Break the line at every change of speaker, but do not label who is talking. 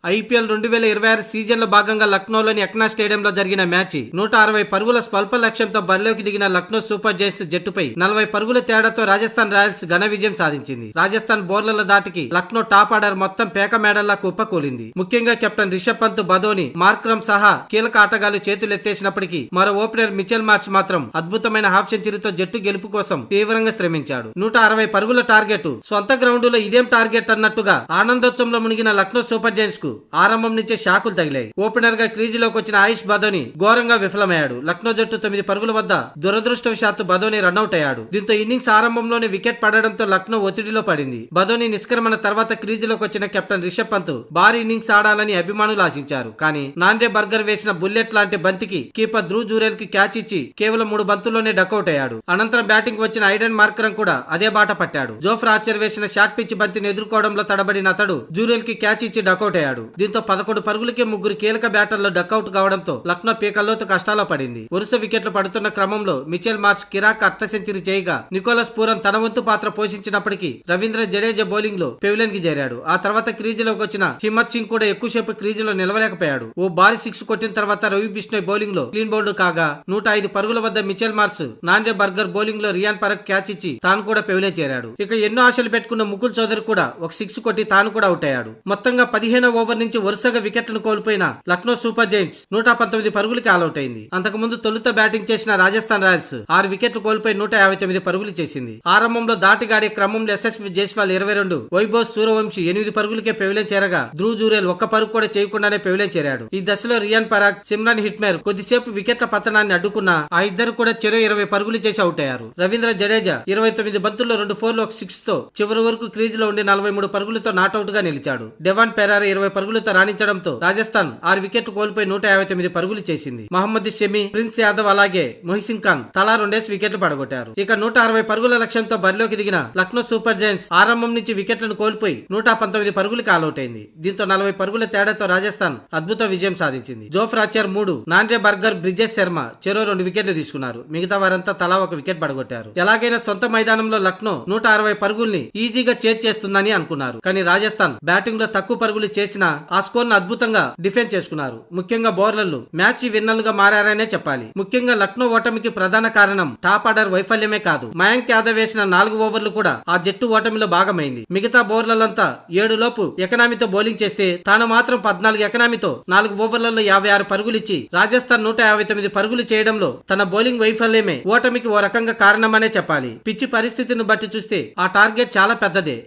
IPL 2026 season లో భాగంగా లక్నోలోని ఎక్నా స్టేడియంలో జరిగిన మ్యాచ్ 160 పరుగుల స్వల్ప లక్ష్యంతో బరిలోకి దిగిన లక్నో సూపర్ జైంట్స్ జట్టుపై 40 పరుగుల తేడాతో రాజస్థాన్ రాయల్స్ ఘన విజయం సాధించింది. రాజస్థాన్ బౌలర్ల దాటికి లక్నో టాప్ ఆర్డర్ మొత్తం పేక మేడల్లా కుప్పకూలింది. ముఖ్యంగా కెప్టెన్ రిషబ్ పంత్, బదోని, మార్క్రమ్ సహా కీలక ఆటగాళ్లు చేతులెత్తేసినప్పటికీ మరో ఓపెనర్ మిచెల్ మార్ష్ మాత్రం అద్భుతమైన హాఫ్ సెంచరీతో జట్టు గెలుపు కోసం తీవ్రంగా శ్రమించాడు. 160 పరుగుల టార్గెట్ సొంత గ్రౌండ్ లో ఇదేం టార్గెట్ అన్నట్టుగా ఆనందోత్సవంలో మునిగిన లక్నో సూపర్ జైంట్స్ కు ఆరంభం నుంచే షాకులు తగిలాయి. ఓపెనర్ గా క్రీజులోకి వచ్చిన ఆయుష్ బదోని ఘోరంగా విఫలమయ్యాడు. లక్నో జట్టు 9 పరుగుల వద్ద దురదృష్టవశాత్తు బదోని రన్అట్ అయ్యాడు. దీంతో ఇన్నింగ్స్ ఆరంభంలోనే వికెట్ పడడంతో లక్నో ఒత్తిడిలో పడింది. బదోని నిష్క్రమణ తర్వాత క్రీజులోకి వచ్చిన కెప్టెన్ రిషబ్ పంత్ భారీ ఇన్నింగ్స్ ఆడాలని అభిమానులు ఆశించారు. కానీ నాండే బర్గర్ వేసిన బుల్లెట్ లాంటి బంతికి కీపర్ ధ్రువ్ జురేల్ కి క్యాచ్ ఇచ్చి కేవలం 3 బంతుల్లోనే డకౌట్ అయ్యాడు. అనంతరం బ్యాటింగ్ వచ్చిన ఐడెన్ మార్క్రమ్ కూడా అదే బాట పట్టాడు. జోఫ్రా ఆర్చర్ వేసిన షార్ట్ పిచ్ బంతిని ఎదుర్కోవడంలో తడబడిన అతడు జురేల్ కి క్యాచ్ ఇచ్చి డకౌట్ అయ్యాడు. దీంతో 11 పరుగులకే 3 కీలక బ్యాటర్లు డకౌట్ కావడంతో లక్నో పీకల్లోతు కష్టాల్లో పడింది. వరుస వికెట్లు పడుతున్న క్రమంలో మిచెల్ మార్ష్ కిరాక్ అర్ధ సెంచరీ చేయగా నికోలస్ పూరన్ తన వంతు పాత్ర పోషించినప్పటికీ రవీంద్ర జడేజా బౌలింగ్ లో పెవిలియన్ కి చేరాడు. ఆ తర్వాత క్రీజులోకి వచ్చిన హిమ్మత్ సింగ్ కూడా ఎక్కువసేపు క్రీజులో నిలవలేకపోయాడు. ఓ భారీ 6 కొట్టిన తర్వాత రవి బిష్ణోయ్ బౌలింగ్ లో క్లీన్ బౌల్డ్ కాగా 105 పరుగుల వద్ద మిచెల్ మార్ష్, నాండే బర్గర్ బౌలింగ్ లో రియాన్ పరక్ క్యాచ్ ఇచ్చి తాను కూడా పెవిలియన్ చేరాడు. ఇక ఎన్నో ఆశలు పెట్టుకున్న ముకుల్ చౌదరి కూడా ఒక 6 కొట్టి తాను కూడా అవుట్ అయ్యాడు. మొత్తంగా 15వ ఓవర్ నుంచి వరుసగా వికెట్లను కోల్పోయిన లక్నో సూపర్ జైంట్స్ 119 పరుగులకి ఆల్అౌట్ అయింది. అంతకుముందు తొలుత బ్యాటింగ్ చేసిన రాజస్థాన్ రాయల్స్ 6 వికెట్లు కోల్పోయి 159 పరుగులు చేసింది. ఆరంభంలో దాటిగాడే క్రమంలో యశస్వి జైస్వాల్ 22, వైభవ్ సూర్యవంశీ 8 పరుగులకే పెవిలియన్ చేరగా ధ్రువ్ జురేల్ 1 పరుగు కూడా చేయకుండానే పెవిలియన్ చేరాడు. ఈ దశలో రియాన్ పరాగ్, సిమ్రాన్ హిట్మేర్ కొద్దిసేపు వికెట్ల పతనాన్ని అడ్డుకున్నా ఆ ఇద్దరు కూడా చెరో 20 పరుగులు చేసి అవుట్ అయ్యారు. రవీంద్ర జడేజా 29 బంతుల్లో 2 4లు 1 6 తో చివరి వరకు క్రీజులో ఉండి 43 పరుగులతో నాట్అవుట్ గా నిలిచాడు. డెవాన్ పెరారా 20 పరుగులతో రాణించడంతో రాజస్థాన్ 6 వికెట్లు కోల్పోయి 159 పరుగులు చేసింది. మహమ్మద్ షమి, ప్రిన్స్ యాదవ్ అలాగే మొహిసిన్ ఖాన్ తలా 2 వికెట్లు పడగొట్టారు. ఇక 160 పరుగుల లక్ష్యంతో బరిలోకి దిగిన లక్నో సూపర్ జైంట్స్ ఆరంభం నుంచి వికెట్లను కోల్పోయి 119 పరుగులకి ఆల్అౌట్ అయింది. దీంతో 40 పరుగుల తేడాతో రాజస్థాన్ అద్భుత విజయం సాధించింది. Jofra Archer 3, Nandre Burger, Brijesh Sharma చెరో 2 వికెట్లు తీసుకున్నారు. మిగతా వారంతా తలా 1 వికెట్ పడగొట్టారు. ఎలాగైనా సొంత మైదానంలో లక్నో 160 పరుగుల్ని ఈజీగా చేర్చేస్తుందని అనుకున్నారు. కానీ రాజస్థాన్ బ్యాటింగ్ లో తక్కువ పరుగులు చేసినా ఆ స్కోర్ ను అద్భుతంగా డిఫెండ్ చేసుకున్నారు. ముఖ్యంగా బౌలర్లు మ్యాచ్ విన్నర్లుగా మారారనే చెప్పాలి. ముఖ్యంగా లక్నో ఓటమికి ప్రధాన కారణం టాప్ ఆర్డర్ వైఫల్యమే కాదు, మయాంక్ యాదవ్ వేసిన 4 ఓవర్లు కూడా ఆ జట్టు ఓటమిలో భాగమైంది. మిగతా బౌలర్లంతా 7 లోపు ఎకనామీతో బౌలింగ్ చేస్తే తాను మాత్రం 14 ఎకనామీతో 4 ఓవర్లలో 56 పరుగులిచ్చి రాజస్థాన్ 159 పరుగులు చేయడంలో తన బౌలింగ్ వైఫల్యమే ఓటమికి ఓ రకంగా కారణమనే చెప్పాలి. పిచ్చి పరిస్థితిని బట్టి చూస్తే ఆ టార్గెట్ చాలా పెద్దదే.